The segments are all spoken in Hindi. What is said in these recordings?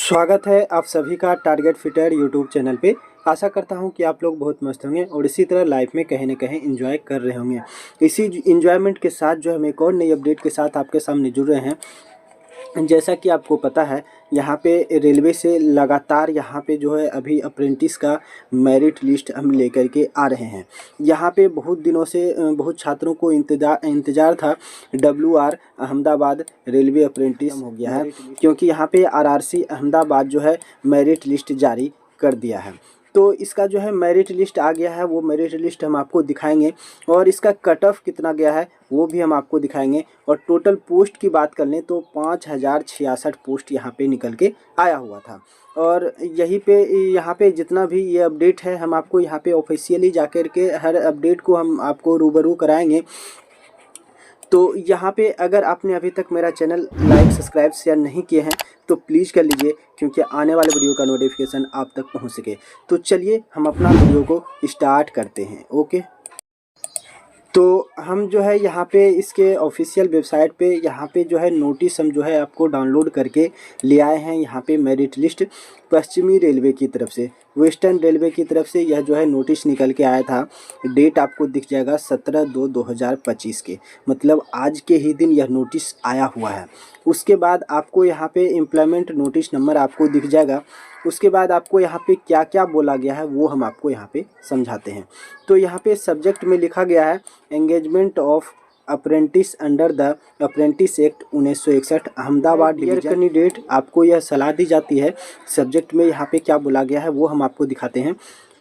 स्वागत है आप सभी का टारगेट फिटर यूट्यूब चैनल पे। आशा करता हूं कि आप लोग बहुत मस्त होंगे और इसी तरह लाइफ में कहीं ना कहीं एंजॉय कर रहे होंगे। इसी एंजॉयमेंट के साथ जो हम एक और नई अपडेट के साथ आपके सामने जुड़ रहे हैं। जैसा कि आपको पता है, यहाँ पे रेलवे से लगातार यहाँ पे जो है अभी अप्रेंटिस का मेरिट लिस्ट हम लेकर के आ रहे हैं। यहाँ पे बहुत दिनों से बहुत छात्रों को इंतज़ार था। WR अहमदाबाद रेलवे अप्रेंटिस हो गया है, क्योंकि यहाँ पे RRC अहमदाबाद जो है मेरिट लिस्ट जारी कर दिया है। तो इसका जो है मेरिट लिस्ट आ गया है, वो मेरिट लिस्ट हम आपको दिखाएंगे और इसका कट ऑफ कितना गया है वो भी हम आपको दिखाएंगे। और टोटल पोस्ट की बात कर लें तो 5066 पोस्ट यहाँ पे निकल के आया हुआ था। और यहाँ पे जितना भी ये अपडेट है हम आपको यहाँ पे ऑफिशियली जाकर के हर अपडेट को हम आपको रूबरू कराएंगे। तो यहाँ पे अगर आपने अभी तक मेरा चैनल लाइक सब्सक्राइब शेयर नहीं किए हैं तो प्लीज़ कर लीजिए, क्योंकि आने वाले वीडियो का नोटिफिकेशन आप तक पहुँच सके। तो चलिए हम अपना वीडियो को स्टार्ट करते हैं। ओके, तो हम जो है यहाँ पे इसके ऑफिशियल वेबसाइट पे यहाँ पे जो है नोटिस हम जो है आपको डाउनलोड करके ले आए हैं। यहाँ पे मेरिट लिस्ट पश्चिमी रेलवे की तरफ से, वेस्टर्न रेलवे की तरफ से यह जो है नोटिस निकल के आया था। डेट आपको दिख जाएगा 17/2/2025 के, मतलब आज के ही दिन यह नोटिस आया हुआ है। उसके बाद आपको यहाँ पे एम्प्लॉयमेंट नोटिस नंबर आपको दिख जाएगा। उसके बाद आपको यहाँ पे क्या क्या बोला गया है वो हम आपको यहाँ पे समझाते हैं। तो यहाँ पे सब्जेक्ट में लिखा गया है engagement of apprentice under the apprentice act 1961 Ahmedabad dear candidate. आपको यह सलाह दी जाती है। सब्जेक्ट में यहाँ पे क्या बोला गया है वो हम आपको दिखाते हैं।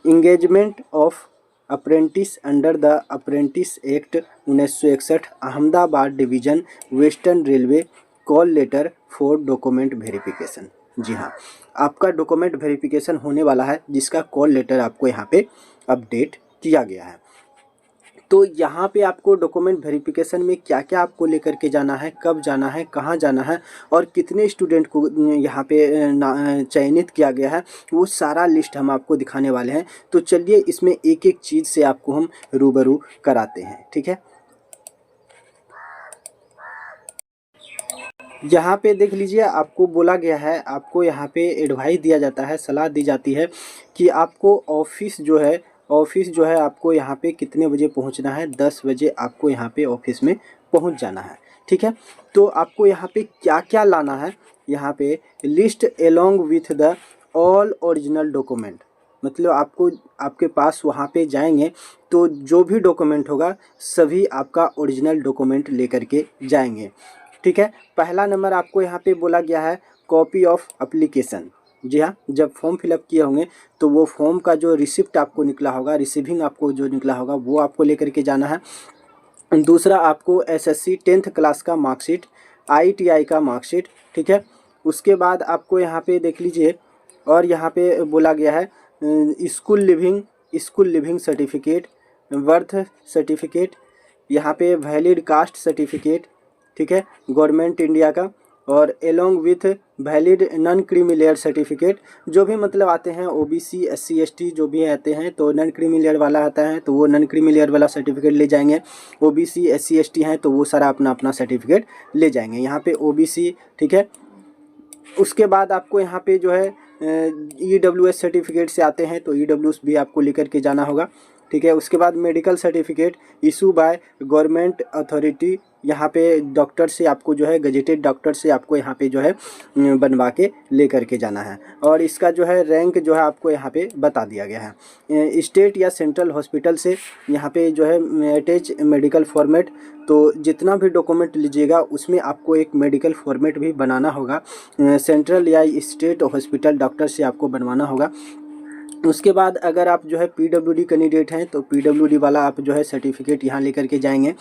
Engagement of apprentice under the apprentice act 1961 Ahmedabad division western railway call letter for document verification. जी हाँ, आपका डॉक्यूमेंट वेरिफिकेशन होने वाला है, जिसका कॉल लेटर आपको यहाँ पे अपडेट किया गया है। तो यहाँ पे आपको डॉक्यूमेंट वेरिफिकेशन में क्या क्या आपको लेकर के जाना है, कब जाना है, कहाँ जाना है और कितने स्टूडेंट को यहाँ पे चयनित किया गया है, वो सारा लिस्ट हम आपको दिखाने वाले हैं। तो चलिए इसमें एक एक चीज़ से आपको हम रूबरू कराते हैं। ठीक है, यहाँ पे देख लीजिए, आपको बोला गया है, आपको यहाँ पे एडवाइस दिया जाता है, सलाह दी जाती है कि आपको ऑफिस जो है आपको यहाँ पे कितने बजे पहुँचना है। 10 बजे आपको यहाँ पे ऑफिस में पहुँच जाना है। ठीक है, तो आपको यहाँ पे क्या क्या लाना है, यहाँ पे list along with the all original document, मतलब आपको आपके पास वहाँ पे जाएंगे तो जो भी डॉक्यूमेंट होगा सभी आपका ओरिजिनल डॉक्यूमेंट लेकर के जाएंगे। ठीक है, पहला नंबर आपको यहाँ पे बोला गया है कॉपी ऑफ एप्लीकेशन। जी हाँ, जब फॉर्म फिलअप किए होंगे तो वो फॉर्म का जो रिसिप्ट आपको निकला होगा, रिसीविंग आपको जो निकला होगा वो आपको लेकर के जाना है। दूसरा आपको SSC 10th क्लास का मार्कशीट, ITI का मार्कशीट। ठीक है, उसके बाद आपको यहाँ पे देख लीजिए, और यहाँ पे बोला गया है school leaving certificate, birth certificate, यहाँ पे वैलिड कास्ट सर्टिफिकेट। ठीक है, गवर्नमेंट इंडिया का, और along with valid non creamy layer certificate. जो भी मतलब आते हैं OBC SC ST जो भी आते हैं तो नॉन क्रीमी लेयर वाला आता है तो वो नॉन क्रीमी लेयर वाला सर्टिफिकेट ले जाएंगे। OBC SC ST हैं तो वो सारा अपना अपना सर्टिफिकेट ले जाएंगे। यहाँ पे OBC, ठीक है। उसके बाद आपको यहाँ पे जो है EWS सर्टिफिकेट से आते हैं तो EWS भी आपको लेकर के जाना होगा। ठीक है, उसके बाद medical certificate issue by government authority, यहाँ पे डॉक्टर से आपको जो है गजेटेड डॉक्टर से आपको यहाँ पे जो है बनवा के ले करके जाना है। और इसका जो है रैंक जो है आपको यहाँ पे बता दिया गया है। स्टेट या सेंट्रल हॉस्पिटल से यहाँ पे जो है अटैच मेडिकल फॉर्मेट, तो जितना भी डॉक्यूमेंट लीजिएगा उसमें आपको एक मेडिकल फॉर्मेट भी बनाना होगा। सेंट्रल या स्टेट हॉस्पिटल डॉक्टर से आपको बनवाना होगा। उसके बाद अगर आप जो है PWD कैंडिडेट हैं तो PWD वाला आप जो है सर्टिफिकेट यहाँ लेकर के जाएंगे।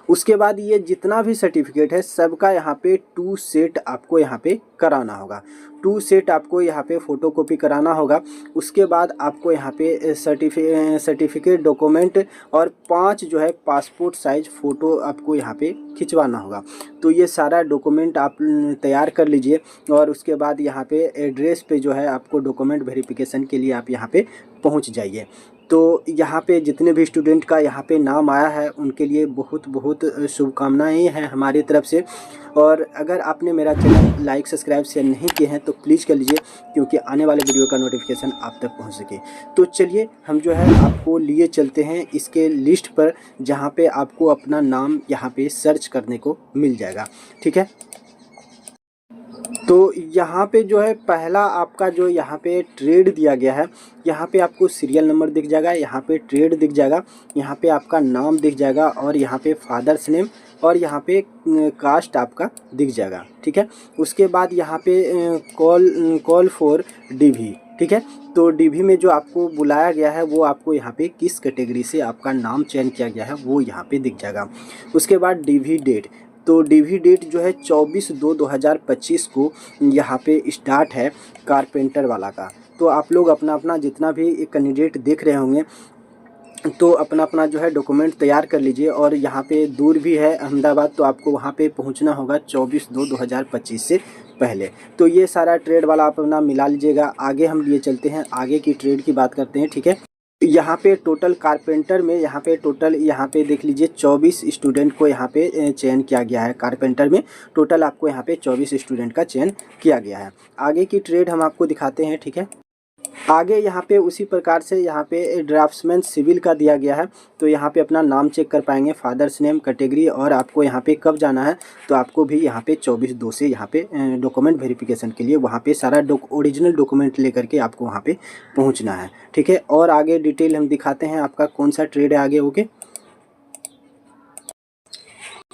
उसके बाद ये जितना भी सर्टिफिकेट है सबका यहाँ पे 2 सेट आपको यहाँ पे कराना होगा। 2 सेट आपको यहाँ पे फ़ोटोकॉपी कराना होगा। उसके बाद आपको यहाँ पे सर्टिफिकेट डॉक्यूमेंट और 5 जो है पासपोर्ट साइज़ फ़ोटो आपको यहाँ पे खिंचवाना होगा। तो ये सारा डॉक्यूमेंट आप तैयार कर लीजिए और उसके बाद यहाँ पे एड्रेस पे जो है आपको डॉक्यूमेंट वेरिफिकेशन के लिए आप यहाँ पे पहुँच जाइए। तो यहाँ पे जितने भी स्टूडेंट का यहाँ पे नाम आया है उनके लिए बहुत बहुत शुभकामनाएं हैं हमारी तरफ से। और अगर आपने मेरा channel like subscribe subscribe share नहीं किए हैं तो प्लीज़ कर लीजिए, क्योंकि आने वाले वीडियो का नोटिफिकेशन आप तक पहुंच सके। तो चलिए हम जो है आपको लिए चलते हैं इसके लिस्ट पर, जहां पे आपको अपना नाम यहां पे सर्च करने को मिल जाएगा, ठीक है। तो यहाँ पे जो है पहला आपका जो यहाँ पे ट्रेड दिया गया है, यहाँ पे आपको सीरियल नंबर दिख जाएगा, यहाँ पे ट्रेड दिख जाएगा, यहाँ पे आपका नाम दिख जाएगा, और यहाँ पे फादर्स नेम, और यहाँ पे कास्ट आपका दिख जाएगा, ठीक है। उसके बाद यहाँ पे कॉल फॉर डीवी, ठीक है। तो डीवी में जो आपको बुलाया गया है वो आपको यहाँ पे किस कैटेगरी से आपका नाम चयन किया गया है वो यहाँ पे दिख जाएगा। उसके बाद डीवी डेट, तो डीवी डेट जो है 24/2/2025 को यहाँ पे स्टार्ट है कारपेंटर वाला का। तो आप लोग अपना अपना जितना भी कैंडिडेट देख रहे होंगे तो अपना अपना जो है डॉक्यूमेंट तैयार कर लीजिए। और यहाँ पे दूर भी है अहमदाबाद, तो आपको वहाँ पे पहुँचना होगा 24/2/2025 से पहले। तो ये सारा ट्रेड वाला आप अपना मिला लीजिएगा। आगे हम लिए चलते हैं, आगे की ट्रेड की बात करते हैं, ठीक है। यहाँ पे टोटल कारपेंटर में यहाँ पे देख लीजिए 24 स्टूडेंट को यहाँ पे चयन किया गया है। कारपेंटर में टोटल आपको यहाँ पे 24 स्टूडेंट का चयन किया गया है। आगे की ट्रेड हम आपको दिखाते हैं, ठीक है। आगे यहाँ पे उसी प्रकार से यहाँ पे ड्राफ्ट्समैन सिविल का दिया गया है। तो यहाँ पे अपना नाम चेक कर पाएंगे, फादर्स नेम, कैटेगरी, और आपको यहाँ पे कब जाना है तो आपको भी यहाँ पे 24/2 से यहाँ पे डॉक्यूमेंट वेरिफिकेशन के लिए वहाँ पे सारा ओरिजिनल डॉक्यूमेंट लेकर के आपको वहाँ पे पहुँचना है, ठीक है। और आगे डिटेल हम दिखाते हैं आपका कौन सा ट्रेड है आगे। ओके,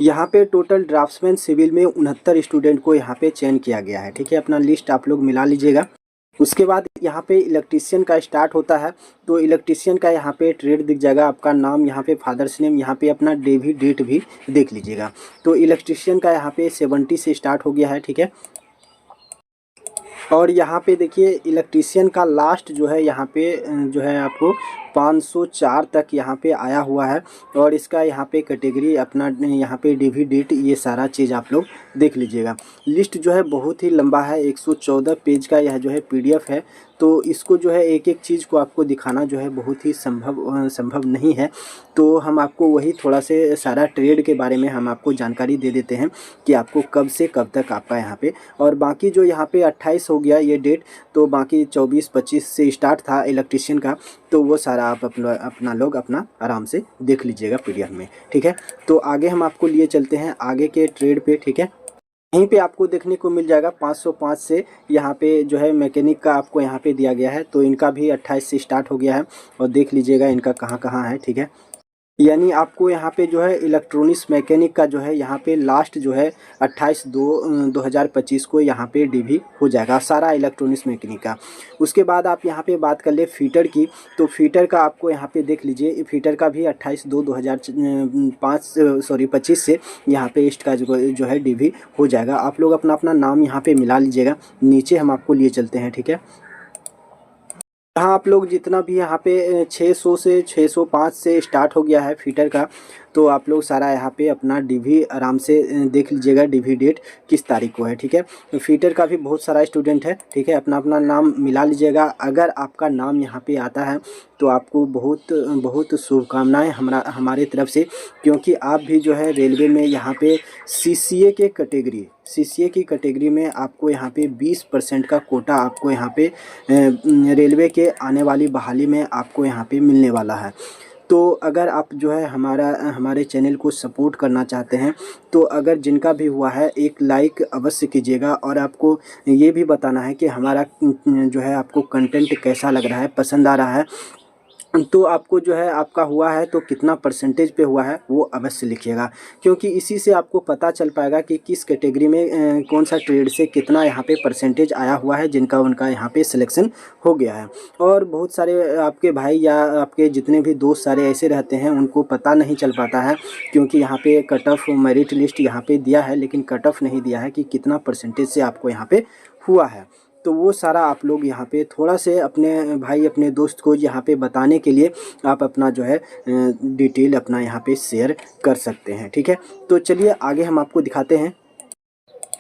यहाँ पे टोटल ड्राफ्ट्समैन सिविल में 69 स्टूडेंट को यहाँ पे चयन किया गया है, ठीक है। अपना लिस्ट आप लोग मिला लीजिएगा। उसके बाद यहाँ पे इलेक्ट्रीशियन का स्टार्ट होता है। तो इलेक्ट्रीशियन का यहाँ पे ट्रेड दिख जाएगा, आपका नाम, यहाँ पे फादर्स नेम, यहाँ पे अपना डेवी डेट भी देख लीजिएगा। तो इलेक्ट्रीशियन का यहाँ पे 70 से स्टार्ट हो गया है, ठीक है। और यहाँ पे देखिए इलेक्ट्रीशियन का लास्ट जो है यहाँ पे जो है आपको 504 तक यहाँ पे आया हुआ है। और इसका यहाँ पे कैटेगरी, अपना यहाँ पे डीवी डेट, ये सारा चीज़ आप लोग देख लीजिएगा। लिस्ट जो है बहुत ही लंबा है, 114 पेज का यह जो है पीडीएफ है। तो इसको जो है एक एक चीज़ को आपको दिखाना जो है बहुत ही संभव नहीं है। तो हम आपको वही थोड़ा से सारा ट्रेड के बारे में हम आपको जानकारी दे देते हैं कि आपको कब से कब तक आपका यहाँ पे, और बाकी जो यहाँ पे 28 हो गया ये डेट, तो बाकी 24-25 से स्टार्ट था इलेक्ट्रीशियन का। तो वो सारा आप अपना लोग अपना आराम से देख लीजिएगा पीडीएफ में, ठीक है। तो आगे हम आपको लिए चलते हैं आगे के ट्रेड पे, ठीक है। यहीं पे आपको देखने को मिल जाएगा 505 से यहाँ पे जो है मैकेनिक का आपको यहाँ पे दिया गया है। तो इनका भी 28 से स्टार्ट हो गया है, और देख लीजिएगा इनका कहाँ कहाँ है, ठीक है। यानी आपको यहाँ पे जो है इलेक्ट्रॉनिक्स मैकेनिक का जो है यहाँ पे लास्ट जो है 28/2/2025 को यहाँ पे डीवी हो जाएगा सारा इलेक्ट्रॉनिक्स मैकेनिक का। उसके बाद आप यहाँ पे बात कर ले फीटर की, तो फीटर का आपको यहाँ पे देख लीजिए, फीटर का भी 28/2/2025 से यहाँ पे ईस्ट का जो है डीवी हो जाएगा। आप लोग अपना अपना नाम यहाँ पे मिला लीजिएगा। नीचे हम आपको लिए चलते हैं, ठीक है। हाँ, आप लोग जितना भी यहाँ पे 600 से 605 से स्टार्ट हो गया है फीटर का, तो आप लोग सारा यहाँ पे अपना डीवी आराम से देख लीजिएगा, डीवी डेट किस तारीख को है, ठीक है। तो फीटर का भी बहुत सारा स्टूडेंट है, ठीक है। अपना अपना नाम मिला लीजिएगा। अगर आपका नाम यहाँ पे आता है तो आपको बहुत बहुत शुभकामनाएं हमारे तरफ से, क्योंकि आप भी जो है रेलवे में यहाँ पे सीसीए की कैटेगरी में आपको यहाँ पे 20% का कोटा आपको यहाँ पे रेलवे के आने वाली बहाली में आपको यहाँ पे मिलने वाला है। तो अगर आप जो है हमारे चैनल को सपोर्ट करना चाहते हैं, तो अगर जिनका भी हुआ है एक लाइक अवश्य कीजिएगा। और आपको ये भी बताना है कि हमारा जो है आपको कंटेंट कैसा लग रहा है, पसंद आ रहा है। तो आपको जो है आपका हुआ है तो कितना परसेंटेज पे हुआ है वो अवश्य लिखिएगा, क्योंकि इसी से आपको पता चल पाएगा कि किस कैटेगरी में कौन सा ट्रेड से कितना यहाँ पे परसेंटेज आया हुआ है, जिनका उनका यहाँ पे सिलेक्शन हो गया है। और बहुत सारे आपके भाई या आपके जितने भी दोस्त सारे ऐसे रहते हैं, उनको पता नहीं चल पाता है, क्योंकि यहाँ पे कट ऑफ मेरिट लिस्ट यहाँ पे दिया है, लेकिन कट ऑफ नहीं दिया है कि कितना परसेंटेज से आपको यहाँ पे हुआ है। तो वो सारा आप लोग यहाँ पे थोड़ा से अपने भाई अपने दोस्त को यहाँ पे बताने के लिए आप अपना जो है डिटेल अपना यहाँ पे शेयर कर सकते हैं, ठीक है। तो चलिए आगे हम आपको दिखाते हैं।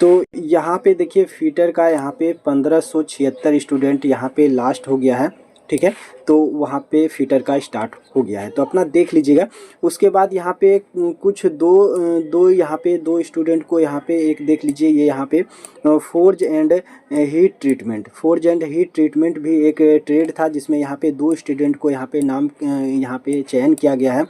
तो यहाँ पे देखिए फीटर का यहाँ पे 1576 स्टूडेंट यहाँ पे लास्ट हो गया है। ठीक है। तो वहाँ पे फिटर का स्टार्ट हो गया है, तो अपना देख लीजिएगा। उसके बाद यहाँ पे कुछ दो यहाँ पे दो स्टूडेंट को यहाँ पे एक देख लीजिए, ये यहाँ पे फोर्ज एंड हीट ट्रीटमेंट भी एक ट्रेड था, जिसमें यहाँ पे दो स्टूडेंट को यहाँ पे नाम यहाँ पे चयन किया गया है,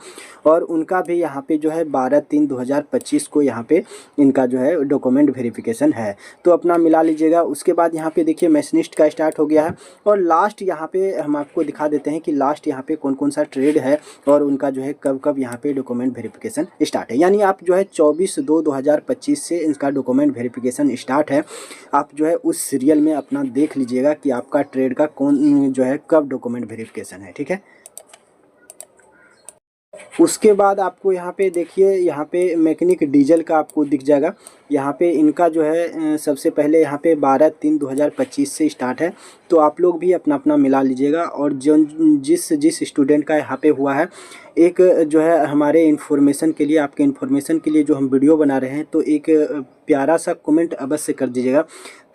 और उनका भी यहाँ पे जो है 12/3/2025 को यहाँ पे इनका जो है डॉक्यूमेंट वेरिफिकेशन है, तो अपना मिला लीजिएगा। उसके बाद यहाँ पे देखिए मैशनिस्ट का स्टार्ट हो गया है, और लास्ट यहाँ पे हम आपको दिखा देते हैं कि लास्ट यहाँ पे कौन कौन सा ट्रेड है और उनका जो है कब कब यहाँ पे डॉक्यूमेंट वेरिफिकेशन स्टार्ट है। यानी आप जो है 24/2/2025 से इसका डॉक्यूमेंट वेरिफिकेशन स्टार्ट है। आप जो है उस सीरियल में अपना देख लीजिएगा कि आपका ट्रेड का कौन जो है कब डॉक्यूमेंट वेरिफिकेशन है, ठीक है। उसके बाद आपको यहाँ पे देखिए, यहाँ पे मैकेनिक डीजल का आपको दिख जाएगा। यहाँ पे इनका जो है सबसे पहले यहाँ पे 12/3/2025 से स्टार्ट है, तो आप लोग भी अपना अपना मिला लीजिएगा। और जो जिस स्टूडेंट का यहाँ पे हुआ है, एक जो है हमारे इन्फॉर्मेशन के लिए, आपके इन्फॉर्मेशन के लिए जो हम वीडियो बना रहे हैं, तो एक प्यारा सा कमेंट अवश्य कर दीजिएगा,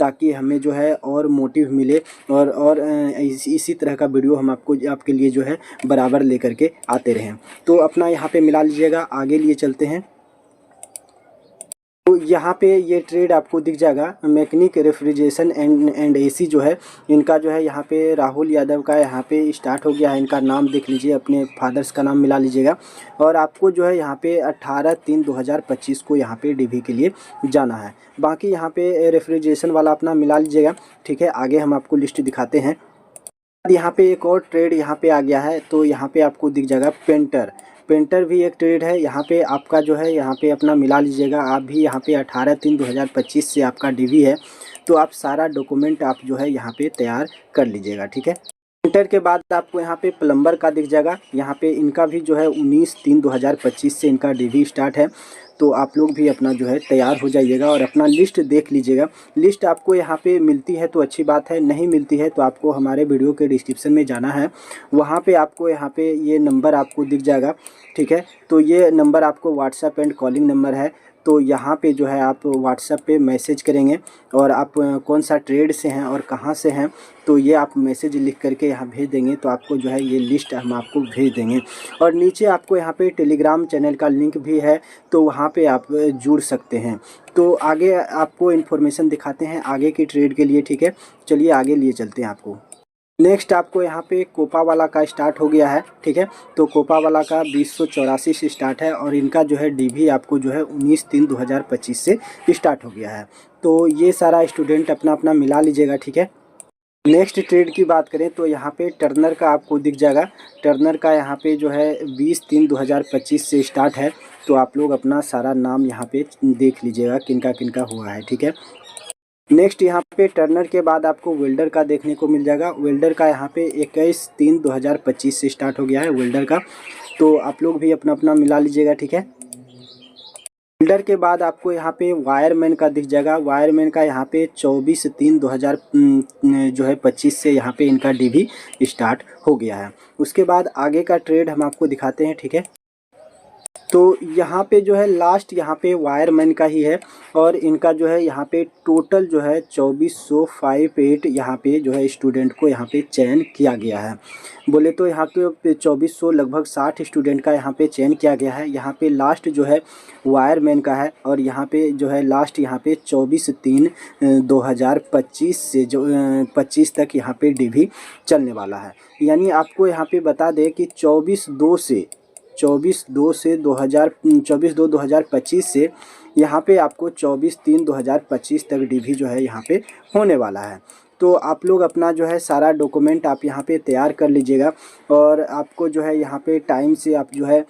ताकि हमें जो है और मोटिव मिले और इसी तरह का वीडियो हम आपके लिए जो है बराबर लेकर के आते रहें। तो अपना यहाँ पे मिला लीजिएगा। आगे लिए चलते हैं, तो यहाँ पे ये ट्रेड आपको दिख जाएगा, मैकेनिक रेफ्रिजरेशन एंड एसी जो है इनका जो है यहाँ पे राहुल यादव का यहाँ पे स्टार्ट हो गया है। इनका नाम देख लीजिए, अपने फादर्स का नाम मिला लीजिएगा, और आपको जो है यहाँ पे 18/3/2025 को यहाँ पे डीवी के लिए जाना है। बाकी यहाँ पे रेफ्रिजरेशन वाला अपना मिला लीजिएगा, ठीक है। आगे हम आपको लिस्ट दिखाते हैं। यहाँ पे एक और ट्रेड यहाँ पे आ गया है, तो यहाँ पे आपको दिख जाएगा पेंटर भी एक ट्रेड है। यहाँ पे आपका जो है यहाँ पे अपना मिला लीजिएगा। आप भी यहाँ पे 18/3/2025 से आपका डीवी है, तो आप सारा डॉक्यूमेंट आप जो है यहाँ पे तैयार कर लीजिएगा, ठीक है। पेंटर के बाद आपको यहाँ पे प्लम्बर का दिख जाएगा। यहाँ पे इनका भी जो है 19/3/2025 से इनका डीवी स्टार्ट है, तो आप लोग भी अपना जो है तैयार हो जाइएगा और अपना लिस्ट देख लीजिएगा। लिस्ट आपको यहाँ पे मिलती है तो अच्छी बात है, नहीं मिलती है तो आपको हमारे वीडियो के डिस्क्रिप्शन में जाना है, वहाँ पे आपको यहाँ पे ये नंबर आपको दिख जाएगा, ठीक है। तो ये नंबर आपको व्हाट्सएप एंड कॉलिंग नंबर है, तो यहाँ पे जो है आप व्हाट्सएप पे मैसेज करेंगे, और आप कौन सा ट्रेड से हैं और कहाँ से हैं, तो ये आप मैसेज लिख करके यहाँ भेज देंगे, तो आपको जो है ये लिस्ट हम आपको भेज देंगे। और नीचे आपको यहाँ पे टेलीग्राम चैनल का लिंक भी है, तो वहाँ पे आप जुड़ सकते हैं। तो आगे आपको इन्फॉर्मेशन दिखाते हैं आगे की ट्रेड के लिए, ठीक है। चलिए आगे लिए चलते हैं। आपको नेक्स्ट आपको यहाँ पे कोपा वाला का स्टार्ट हो गया है, ठीक है। तो कोपा वाला का 2084 से स्टार्ट है, और इनका जो है डीवी आपको जो है 19/3/2025 से स्टार्ट हो गया है। तो ये सारा स्टूडेंट अपना अपना मिला लीजिएगा, ठीक है। नेक्स्ट ट्रेड की बात करें तो यहाँ पे टर्नर का आपको दिख जाएगा। टर्नर का यहाँ पे जो है 20/3/2025 से स्टार्ट है, तो आप लोग अपना सारा नाम यहाँ पे देख लीजिएगा किनका किनका हुआ है, ठीक है। नेक्स्ट यहाँ पे टर्नर के बाद आपको वेल्डर का देखने को मिल जाएगा। वेल्डर का यहाँ पे 21/3/2025 से स्टार्ट हो गया है वेल्डर का, तो आप लोग भी अपना अपना मिला लीजिएगा, ठीक है। वेल्डर के बाद आपको यहाँ पे वायरमैन का दिख जाएगा। वायरमैन का यहाँ पे 24/3/2025 से यहाँ पे इनका डीवी स्टार्ट हो गया है। उसके बाद आगे का ट्रेड हम आपको दिखाते हैं, ठीक है। तो यहाँ पे जो है लास्ट यहाँ पे वायरमैन का ही है, और इनका जो है यहाँ पे टोटल जो है 2458 यहाँ पे जो है स्टूडेंट को यहाँ पे चयन किया गया है। बोले तो यहाँ पे 2400 लगभग 60 स्टूडेंट का यहाँ पे चयन किया गया है। यहाँ पे लास्ट जो है वायरमैन का है, और यहाँ पे जो है लास्ट यहाँ पे 24/3/2025 से जो 25 तक यहाँ पे डीवी चलने वाला है। यानी आपको यहाँ पे बता दें कि 24/2/2025 से यहाँ पे आपको 24/3/2025 तक डीवी जो है यहाँ पे होने वाला है। तो आप लोग अपना जो है सारा डॉक्यूमेंट आप यहाँ पे तैयार कर लीजिएगा, और आपको जो है यहाँ पे टाइम से आप जो है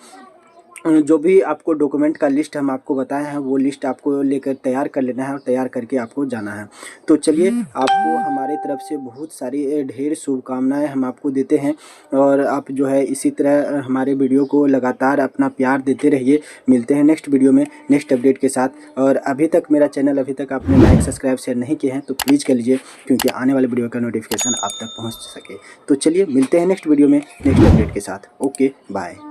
जो भी आपको डॉक्यूमेंट का लिस्ट हम आपको बताए हैं, वो लिस्ट आपको लेकर तैयार कर लेना है, और तैयार करके आपको जाना है। तो चलिए, आपको हमारे तरफ से बहुत सारी ढेर शुभकामनाएं हम आपको देते हैं, और आप जो है इसी तरह हमारे वीडियो को लगातार अपना प्यार देते रहिए। मिलते हैं नेक्स्ट वीडियो में नेक्स्ट अपडेट के साथ। और अभी तक मेरा चैनल अभी तक आपने लाइक सब्सक्राइब शेयर नहीं किए हैं तो प्लीज़ कर लीजिए, क्योंकि आने वाले वीडियो का नोटिफिकेशन आप तक पहुँच सके। तो चलिए, मिलते हैं नेक्स्ट वीडियो में नेक्स्ट अपडेट के साथ। Okay, bye.